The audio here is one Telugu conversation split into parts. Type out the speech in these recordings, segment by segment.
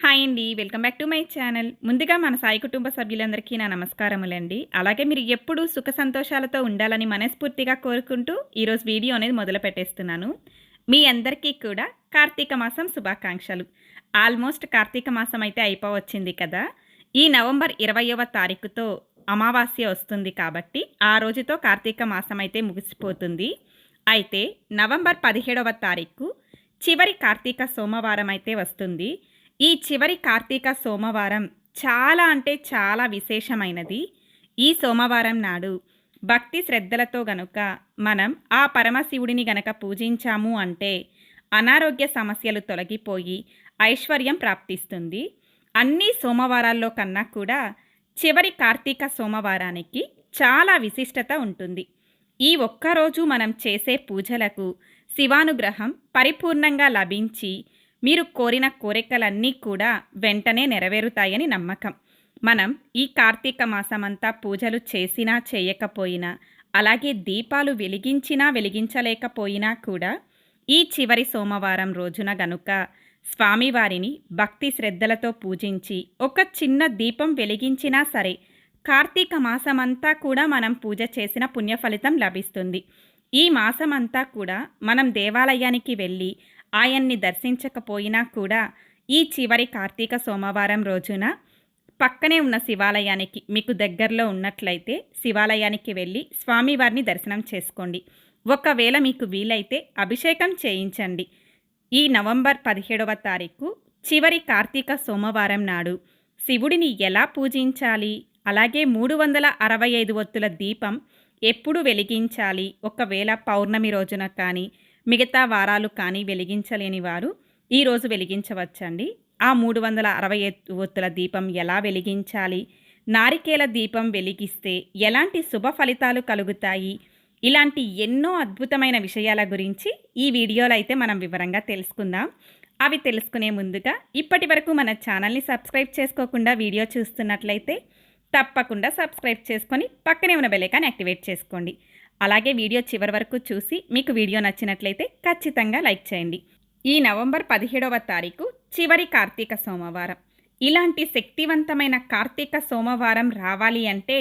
హాయ్ అండి. Welcome back to my channel. ముందుగా మన సాయి కుటుంబ సభ్యులందరికీ నా నమస్కారములండి. అలాగే మీరు ఎప్పుడూ సుఖ సంతోషాలతో ఉండాలని మనస్ఫూర్తిగా కోరుకుంటూ ఈరోజు వీడియో అనేది మొదలుపెట్టేస్తున్నాను. మీ అందరికీ కూడా కార్తీక మాసం శుభాకాంక్షలు. ఆల్మోస్ట్ కార్తీక మాసం అయితే అయిపోవచ్చింది కదా! ఈ నవంబర్ 20వ తారీఖుతో అమావాస్య వస్తుంది కాబట్టి ఆ రోజుతో కార్తీక మాసం అయితే ముగిసిపోతుంది. అయితే నవంబర్ 17వ తారీఖు చివరి కార్తీక సోమవారం అయితే వస్తుంది. ఈ చివరి కార్తీక సోమవారం చాలా అంటే చాలా విశేషమైనది. ఈ సోమవారం నాడు భక్తి శ్రద్ధలతో గనుక మనం ఆ పరమశివుడిని గనక పూజించాము అంటే అనారోగ్య సమస్యలు తొలగిపోయి ఐశ్వర్యం ప్రాప్తిస్తుంది. అన్ని సోమవారాల్లో కన్నా కూడా చివరి కార్తీక సోమవారానికి చాలా విశిష్టత ఉంటుంది. ఈ ఒక్కరోజు మనం చేసే పూజలకు శివానుగ్రహం పరిపూర్ణంగా లభించి మీరు కోరిన కోరికలన్నీ కూడా వెంటనే నెరవేరుతాయని నమ్మకం. మనం ఈ కార్తీక మాసమంతా పూజలు చేసినా చేయకపోయినా, అలాగే దీపాలు వెలిగించినా వెలిగించలేకపోయినా కూడా ఈ చివరి సోమవారం రోజున గనుక స్వామివారిని భక్తి శ్రద్ధలతో పూజించి ఒక చిన్న దీపం వెలిగించినా సరే కార్తీక మాసమంతా కూడా మనం పూజ చేసిన పుణ్యఫలితం లభిస్తుంది. ఈ మాసమంతా కూడా మనం దేవాలయానికి వెళ్ళి ఆయన్ని దర్శించకపోయినా కూడా ఈ చివరి కార్తీక సోమవారం రోజున పక్కనే ఉన్న శివాలయానికి మీకు దగ్గరలో ఉన్నట్లయితే శివాలయానికి వెళ్ళి స్వామివారిని దర్శనం చేసుకోండి. ఒకవేళ మీకు వీలైతే అభిషేకం చేయించండి. ఈ నవంబర్ 17వ తారీఖు చివరి కార్తీక సోమవారం నాడు శివుడిని ఎలా పూజించాలి, అలాగే 365 ఒత్తుల దీపం ఎప్పుడు వెలిగించాలి, ఒకవేళ పౌర్ణమి రోజున కానీ మిగతా వారాలు కానీ వెలిగించలేని వారు ఈరోజు వెలిగించవచ్చండి. ఆ 365 ఒత్తుల దీపం ఎలా వెలిగించాలి, నారికేల దీపం వెలిగిస్తే ఎలాంటి శుభ ఫలితాలు కలుగుతాయి, ఇలాంటి ఎన్నో అద్భుతమైన విషయాల గురించి ఈ వీడియోలో అయితే మనం వివరంగా తెలుసుకుందాం. అవి తెలుసుకునే ముందుగా ఇప్పటి వరకు మన ఛానల్ని సబ్స్క్రైబ్ చేసుకోకుండా వీడియో చూస్తున్నట్లయితే తప్పకుండా సబ్స్క్రైబ్ చేసుకొని పక్కనే ఉన్న బెల్ ఐకాన్ యాక్టివేట్ చేసుకోండి. అలాగే వీడియో చివరి వరకు చూసి మీకు వీడియో నచ్చినట్లయితే ఖచ్చితంగా లైక్ చేయండి. ఈ నవంబర్ 17వ తారీఖు చివరి కార్తీక సోమవారం. ఇలాంటి శక్తివంతమైన కార్తీక సోమవారం రావాలి అంటే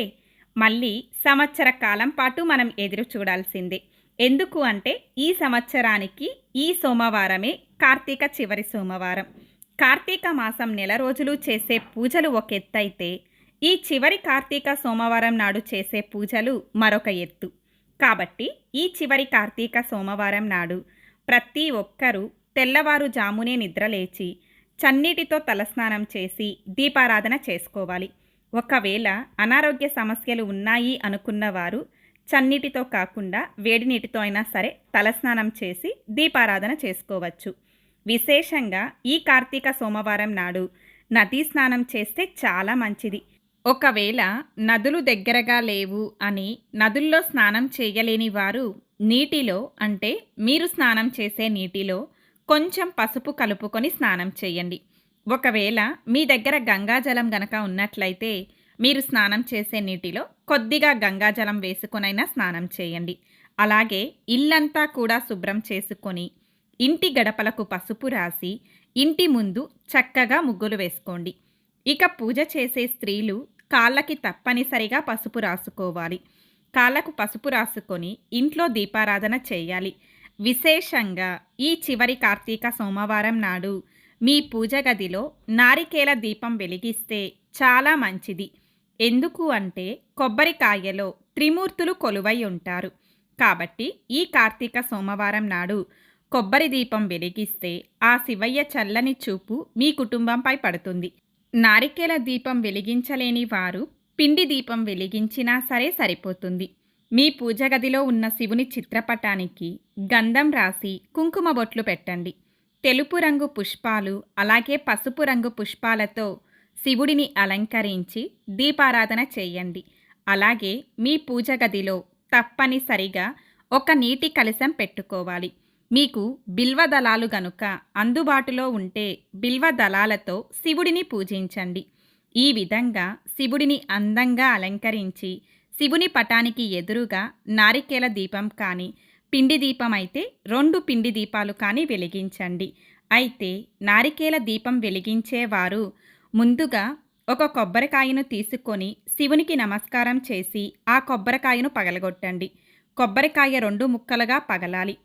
మళ్ళీ సంవత్సర కాలం పాటు మనం ఎదురు చూడాల్సిందే. ఎందుకు అంటే ఈ సంవత్సరానికి ఈ సోమవారమే కార్తీక చివరి సోమవారం. కార్తీక మాసం నెల రోజులు చేసే పూజలు ఒక ఎత్తైతే ఈ చివరి కార్తీక సోమవారం నాడు చేసే పూజలు మరొక ఎత్తు. కాబట్టి ఈ చివరి కార్తీక సోమవారం నాడు ప్రతి ఒక్కరూ తెల్లవారుజామునే నిద్రలేచి చన్నీటితో తలస్నానం చేసి దీపారాధన చేసుకోవాలి. ఒకవేళ అనారోగ్య సమస్యలు ఉన్నాయి అనుకున్నవారు చన్నీటితో కాకుండా వేడి నీటితో అయినా సరే తలస్నానం చేసి దీపారాధన చేసుకోవచ్చు. విశేషంగా ఈ కార్తీక సోమవారం నాడు నదీ స్నానం చేస్తే చాలా మంచిది. ఒకవేళ నదులు దగ్గరగా లేవు అని నదుల్లో స్నానం చేయలేని వారు నీటిలో అంటే మీరు స్నానం చేసే నీటిలో కొంచెం పసుపు కలుపుకొని స్నానం చేయండి. ఒకవేళ మీ దగ్గర గంగాజలం గనక ఉన్నట్లయితే మీరు స్నానం చేసే నీటిలో కొద్దిగా గంగాజలం వేసుకొనైనా స్నానం చేయండి. అలాగే ఇల్లంతా కూడా శుభ్రం చేసుకొని ఇంటి గడపలకు పసుపు రాసి ఇంటి ముందు చక్కగా ముగ్గులు వేసుకోండి. ఇక పూజ చేసే స్త్రీలు కాళ్ళకి తప్పనిసరిగా పసుపు రాసుకోవాలి. కాళ్ళకు పసుపు రాసుకొని ఇంట్లో దీపారాధన చేయాలి. విశేషంగా ఈ చివరి కార్తీక సోమవారం నాడు మీ పూజ గదిలో నారికేల దీపం వెలిగిస్తే చాలా మంచిది. ఎందుకు అంటే కొబ్బరికాయలో త్రిమూర్తులు కొలువై ఉంటారు. కాబట్టి ఈ కార్తీక సోమవారం నాడు కొబ్బరి దీపం వెలిగిస్తే ఆ శివయ్య చల్లని చూపు మీ కుటుంబంపై పడుతుంది. నారికేల దీపం వెలిగించలేని వారు పిండి దీపం వెలిగించినా సరే సరిపోతుంది. మీ పూజ గదిలో ఉన్న శివుని చిత్రపటానికి గంధం రాసి కుంకుమ బొట్లు పెట్టండి. తెలుపు రంగు పుష్పాలు అలాగే పసుపు రంగు పుష్పాలతో శివుడిని అలంకరించి దీపారాధన చేయండి. అలాగే మీ పూజ గదిలో తప్పనిసరిగా ఒక నీటి కలశం పెట్టుకోవాలి. మీకు బిల్వదళాలు గనుక అందుబాటులో ఉంటే బిల్వదళాలతో శివుడిని పూజించండి. ఈ విధంగా శివుడిని అందంగా అలంకరించి శివుని పటానికి ఎదురుగా నారికేల దీపం కానీ పిండి దీపం అయితే 2 పిండి దీపాలు కానీ వెలిగించండి. అయితే నారికేల దీపం వెలిగించేవారు ముందుగా ఒక కొబ్బరికాయను తీసుకొని శివునికి నమస్కారం చేసి ఆ కొబ్బరికాయను పగలగొట్టండి. కొబ్బరికాయ 2 ముక్కలుగా పగలాలి.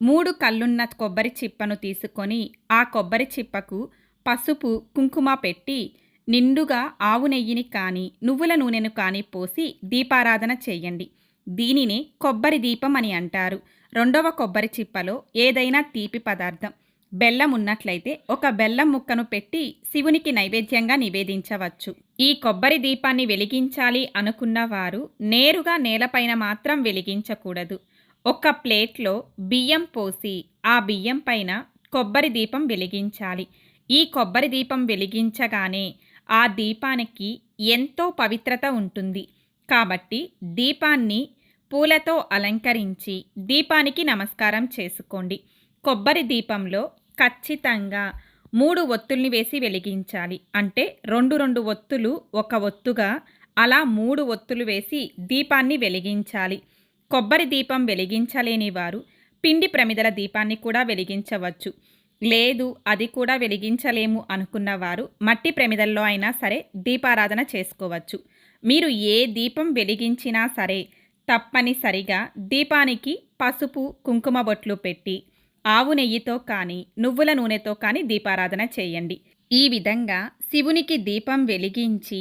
3 కళ్ళున్న కొబ్బరి చిప్పను తీసుకొని ఆ కొబ్బరి చిప్పకు పసుపు, కుంకుమ పెట్టి నిండుగా ఆవు నెయ్యిని కానీ, నువ్వుల నూనెను కానీ పోసి దీపారాధన చేయండి. దీనినే కొబ్బరి దీపం అని అంటారు. రెండవ కొబ్బరి చిప్పలో ఏదైనా తీపి పదార్థం, బెల్లం ఉన్నట్లయితే ఒక బెల్లం ముక్కను పెట్టి శివునికి నైవేద్యంగా నివేదించవచ్చు. ఈ కొబ్బరి దీపాన్ని వెలిగించాలి అనుకున్న వారు నేరుగా నేలపైన మాత్రం వెలిగించకూడదు. ఒక ప్లేట్లో బియ్యం పోసి ఆ బియ్యం పైన కొబ్బరి దీపం వెలిగించాలి. ఈ కొబ్బరి దీపం వెలిగించగానే ఆ దీపానికి ఎంతో పవిత్రత ఉంటుంది. కాబట్టి దీపాన్ని పూలతో అలంకరించి దీపానికి నమస్కారం చేసుకోండి. కొబ్బరి దీపంలో ఖచ్చితంగా 3 ఒత్తుల్ని వేసి వెలిగించాలి. అంటే 2 ఒత్తులు ఒక ఒత్తుగా అలా 3 ఒత్తులు వేసి దీపాన్ని వెలిగించాలి. కొబ్బరి దీపం వెలిగించలేని వారు పిండి ప్రమిదల దీపాన్ని కూడా వెలిగించవచ్చు. లేదు అది కూడా వెలిగించలేము అనుకున్నవారు మట్టి ప్రమిదల్లో అయినా సరే దీపారాధన చేసుకోవచ్చు. మీరు ఏ దీపం వెలిగించినా సరే తప్పనిసరిగా దీపానికి పసుపు, కుంకుమ బొట్లు పెట్టి ఆవు నెయ్యితో కానీ, నువ్వుల నూనెతో కానీ దీపారాధన చేయండి. ఈ విధంగా శివునికి దీపం వెలిగించి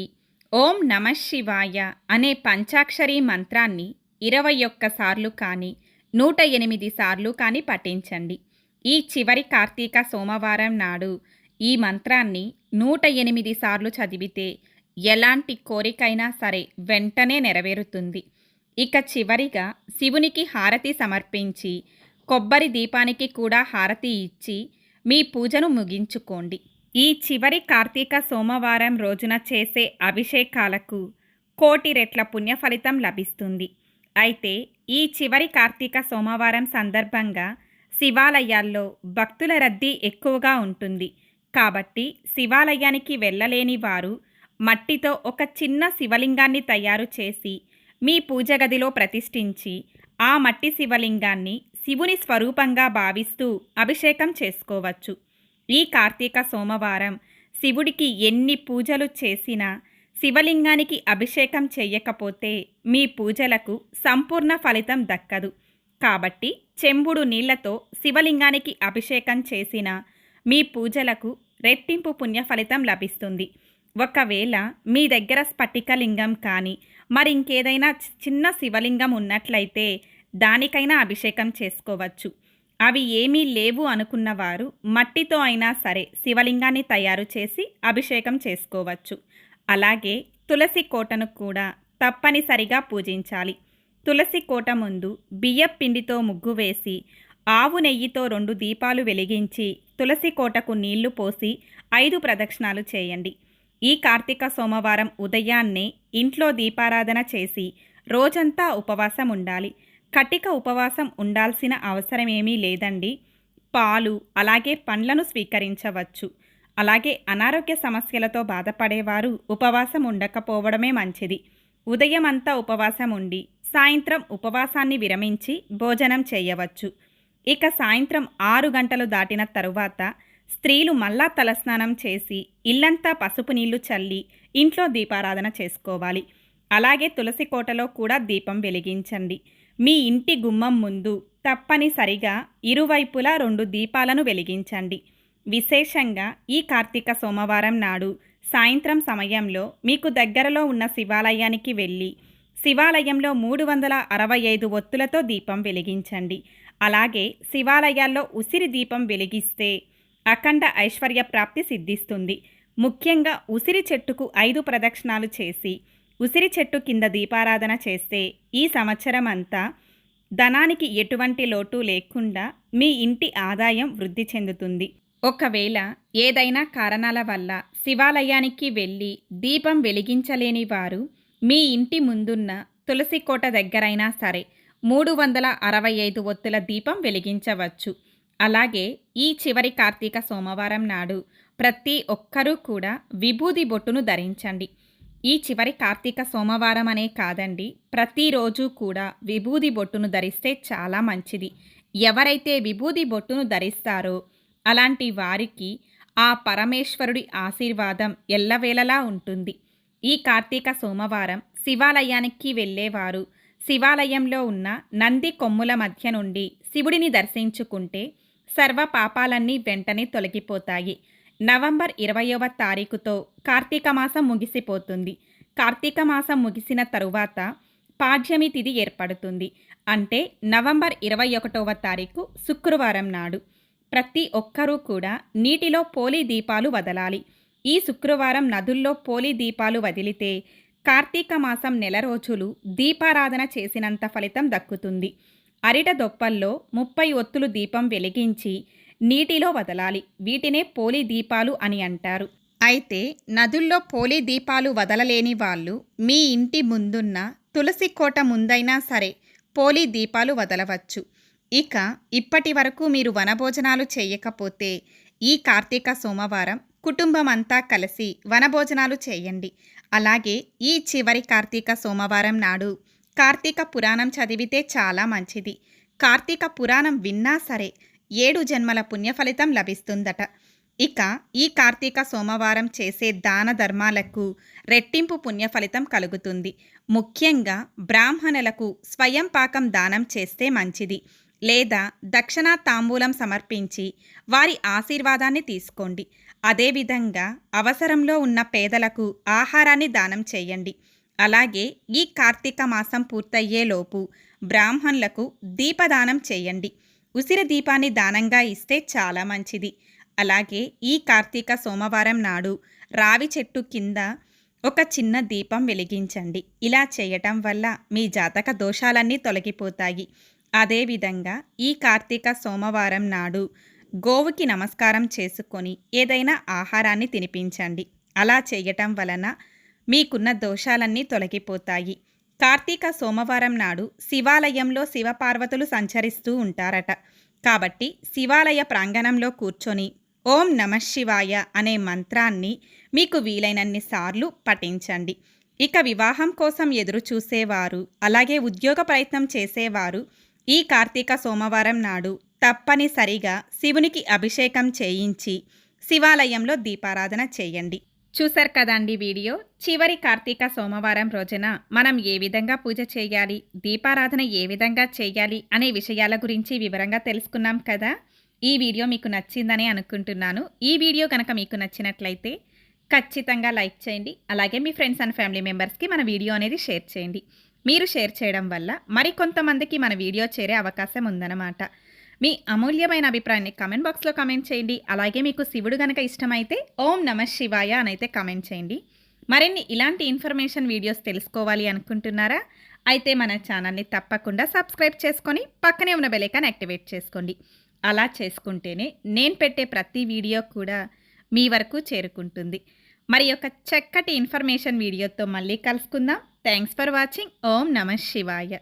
ఓం నమః శివాయ అనే పంచాక్షరీ మంత్రాన్ని 21 సార్లు కానీ, 108 సార్లు కానీ పఠించండి. ఈ చివరి కార్తీక సోమవారం నాడు ఈ మంత్రాన్ని 108 సార్లు చదివితే ఎలాంటి కోరికైనా సరే వెంటనే నెరవేరుతుంది. ఇక చివరిగా శివునికి హారతి సమర్పించి కొబ్బరి దీపానికి కూడా హారతి ఇచ్చి మీ పూజను ముగించుకోండి. ఈ చివరి కార్తీక సోమవారం రోజున చేసే అభిషేకాలకు 1,000,000 రెట్ల పుణ్యఫలితం లభిస్తుంది. అయితే ఈ చివరి కార్తీక సోమవారం సందర్భంగా శివాలయాల్లో భక్తుల రద్దీ ఎక్కువగా ఉంటుంది. కాబట్టి శివాలయానికి వెళ్ళలేని వారు మట్టితో ఒక చిన్న శివలింగాన్ని తయారు చేసి మీ పూజ గదిలో ప్రతిష్ఠించి ఆ మట్టి శివలింగాన్ని శివుని స్వరూపంగా భావిస్తూ అభిషేకం చేసుకోవచ్చు. ఈ కార్తీక సోమవారం శివుడికి ఎన్ని పూజలు చేసినా శివలింగానికి అభిషేకం చేయకపోతే మీ పూజలకు సంపూర్ణ ఫలితం దక్కదు. కాబట్టి చెంబుడు నీళ్లతో శివలింగానికి అభిషేకం చేసిన మీ పూజలకు రెట్టింపు పుణ్య ఫలితం లభిస్తుంది. ఒకవేళ మీ దగ్గర స్ఫటికలింగం కానీ మరింకేదైనా చిన్న శివలింగం ఉన్నట్లయితే దానికైనా అభిషేకం చేసుకోవచ్చు. అవి ఏమీ లేవు అనుకున్నవారు మట్టితో అయినా సరే శివలింగాన్ని తయారు చేసి అభిషేకం చేసుకోవచ్చు. అలాగే తులసి కోటను కూడా తప్పనిసరిగా పూజించాలి. తులసి కోట ముందు బియ్యపు పిండితో ముగ్గు వేసి ఆవు నెయ్యితో 2 దీపాలు వెలిగించి తులసి కోటకు నీళ్లు పోసి 5 ప్రదక్షిణాలు చేయండి. ఈ కార్తీక సోమవారం ఉదయాన్నే ఇంట్లో దీపారాధన చేసి రోజంతా ఉపవాసం ఉండాలి. కటిక ఉపవాసం ఉండాల్సిన అవసరమేమీ లేదండి. పాలు అలాగే పండ్లను స్వీకరించవచ్చు. అలాగే అనారోగ్య సమస్యలతో బాధపడేవారు ఉపవాసం ఉండకపోవడమే మంచిది. ఉదయం అంతా ఉపవాసం ఉండి సాయంత్రం ఉపవాసాన్ని విరమించి భోజనం చేయవచ్చు. ఇక సాయంత్రం 6 గంటలు దాటిన తరువాత స్త్రీలు మళ్ళా తలస్నానం చేసి ఇల్లంతా పసుపు నీళ్లు చల్లి ఇంట్లో దీపారాధన చేసుకోవాలి. అలాగే తులసి కోటలో కూడా దీపం వెలిగించండి. మీ ఇంటి గుమ్మం ముందు తప్పనిసరిగా ఇరువైపులా 2 దీపాలను వెలిగించండి. విశేషంగా ఈ కార్తీక సోమవారం నాడు సాయంత్రం సమయంలో మీకు దగ్గరలో ఉన్న శివాలయానికి వెళ్ళి శివాలయంలో 365 ఒత్తులతో దీపం వెలిగించండి. అలాగే శివాలయాల్లో ఉసిరి దీపం వెలిగిస్తే అఖండ ఐశ్వర్య ప్రాప్తి సిద్ధిస్తుంది. ముఖ్యంగా ఉసిరి చెట్టుకు 5 ప్రదక్షిణాలు చేసి ఉసిరి చెట్టు కింద దీపారాధన చేస్తే ఈ సంవత్సరం అంతా ధనానికి ఎటువంటి లోటు లేకుండా మీ ఇంటి ఆదాయం వృద్ధి చెందుతుంది. ఒకవేళ ఏదైనా కారణాల వల్ల శివాలయానికి వెళ్ళి దీపం వెలిగించలేని వారు మీ ఇంటి ముందున్న తులసి కోట దగ్గరైనా సరే 365 ఒత్తుల దీపం వెలిగించవచ్చు. అలాగే ఈ చివరి కార్తీక సోమవారం నాడు ప్రతి ఒక్కరూ కూడా విభూది బొట్టును ధరించండి. ఈ చివరి కార్తీక సోమవారం అనే కాదండి, ప్రతిరోజు కూడా విభూది బొట్టును ధరిస్తే చాలా మంచిది. ఎవరైతే విభూది బొట్టును ధరిస్తారో అలాంటి వారికి ఆ పరమేశ్వరుడి ఆశీర్వాదం ఎల్లవేళలా ఉంటుంది. ఈ కార్తీక సోమవారం శివాలయానికి వెళ్ళేవారు శివాలయంలో ఉన్న నంది కొమ్ముల మధ్య నుండి శివుడిని దర్శించుకుంటే సర్వ పాపాలన్నీ వెంటనే తొలగిపోతాయి. నవంబర్ 20వ తారీఖుతో కార్తీక మాసం ముగిసిపోతుంది. కార్తీక మాసం ముగిసిన తరువాత పాడ్యమి తిథి ఏర్పడుతుంది. అంటే నవంబర్ 21వ తారీఖు శుక్రవారం నాడు ప్రతి ఒక్కరూ కూడా నీటిలో పోలి దీపాలు వదలాలి. ఈ శుక్రవారం నదుల్లో పోలి దీపాలు వదిలితే కార్తీక మాసం నెల రోజులు దీపారాధన చేసినంత ఫలితం దక్కుతుంది. అరిట దొప్పల్లో 30 ఒత్తులు దీపం వెలిగించి నీటిలో వదలాలి. వీటినే పోలి దీపాలు అని అంటారు. అయితే నదుల్లో పోలి దీపాలు వదలలేని వాళ్ళు మీ ఇంటి ముందున్న తులసి కోట ముందైనా సరే పోలి దీపాలు వదలవచ్చు. ఇక ఇప్పటి వరకు మీరు వనభోజనాలు చేయకపోతే ఈ కార్తీక సోమవారం కుటుంబం అంతా కలిసి వనభోజనాలు చేయండి. అలాగే ఈ చివరి కార్తీక సోమవారం నాడు కార్తీక పురాణం చదివితే చాలా మంచిది. కార్తీక పురాణం విన్నా సరే 7 జన్మల పుణ్యఫలితం లభిస్తుందట. ఇక ఈ కార్తీక సోమవారం చేసే దాన ధర్మాలకు రెట్టింపు పుణ్యఫలితం కలుగుతుంది. ముఖ్యంగా బ్రాహ్మణులకు స్వయం పాకం దానం చేస్తే మంచిది. లేదా దక్షిణ తాంబూలం సమర్పించి వారి ఆశీర్వాదాన్ని తీసుకోండి. అదేవిధంగా అవసరంలో ఉన్న పేదలకు ఆహారాన్ని దానం చేయండి. అలాగే ఈ కార్తీక మాసం పూర్తయ్యేలోపు బ్రాహ్మణులకు దీపదానం చేయండి. ఉసిరి దీపాన్ని దానంగా ఇస్తే చాలా మంచిది. అలాగే ఈ కార్తీక సోమవారం నాడు రావి చెట్టు కింద ఒక చిన్న దీపం వెలిగించండి. ఇలా చేయటం వల్ల మీ జాతక దోషాలన్నీ తొలగిపోతాయి. అదేవిధంగా ఈ కార్తీక సోమవారం నాడు గోవుకి నమస్కారం చేసుకొని ఏదైనా ఆహారాన్ని తినిపించండి. అలా చేయటం వలన మీకున్న దోషాలన్నీ తొలగిపోతాయి. కార్తీక సోమవారం నాడు శివాలయంలో శివపార్వతులు సంచరిస్తూ ఉంటారట. కాబట్టి శివాలయ ప్రాంగణంలో కూర్చొని ఓం నమః శివాయ అనే మంత్రాన్ని మీకు వీలైనన్ని సార్లు పఠించండి. ఇక వివాహం కోసం ఎదురు చూసేవారు అలాగే ఉద్యోగ ప్రయత్నం చేసేవారు ఈ కార్తీక సోమవారం నాడు తప్పనిసరిగా శివునికి అభిషేకం చేయించి శివాలయంలో దీపారాధన చేయండి. చూశారు కదండి వీడియో. చివరి కార్తీక సోమవారం రోజున మనం ఏ విధంగా పూజ చేయాలి, దీపారాధన ఏ విధంగా చేయాలి అనే విషయాల గురించి వివరంగా తెలుసుకున్నాం కదా. ఈ వీడియో మీకు నచ్చిందని అనుకుంటున్నాను. ఈ వీడియో కనుక మీకు నచ్చినట్లయితే ఖచ్చితంగా లైక్ చేయండి. అలాగే మీ ఫ్రెండ్స్ అండ్ ఫ్యామిలీ మెంబర్స్కి మన వీడియో అనేది షేర్ చేయండి. మీరు షేర్ చేయడం వల్ల మరికొంతమందికి మన వీడియో చేరే అవకాశం ఉందన్నమాట. మీ అమూల్యమైన అభిప్రాయాన్ని కామెంట్ బాక్స్లో కామెంట్ చేయండి. అలాగే మీకు శివుడు గనక ఇష్టమైతే ఓం నమః శివాయ అనైతే కామెంట్ చేయండి. మరిన్ని ఇలాంటి ఇన్ఫర్మేషన్ వీడియోస్ తెలుసుకోవాలి అనుకుంటున్నారా? అయితే మన ఛానల్ని తప్పకుండా సబ్స్క్రైబ్ చేసుకొని పక్కనే ఉన్న బెల్ ఐకాన్ యాక్టివేట్ చేసుకోండి. అలా చేసుకుంటేనే నేను పెట్టే ప్రతి వీడియో కూడా మీ వరకు చేరుకుంటుంది. మరి యొక్క చక్కటి ఇన్ఫర్మేషన్ వీడియోతో మళ్ళీ కలుసుకుందాం. Thanks for watching. ఓం నమః శివాయ.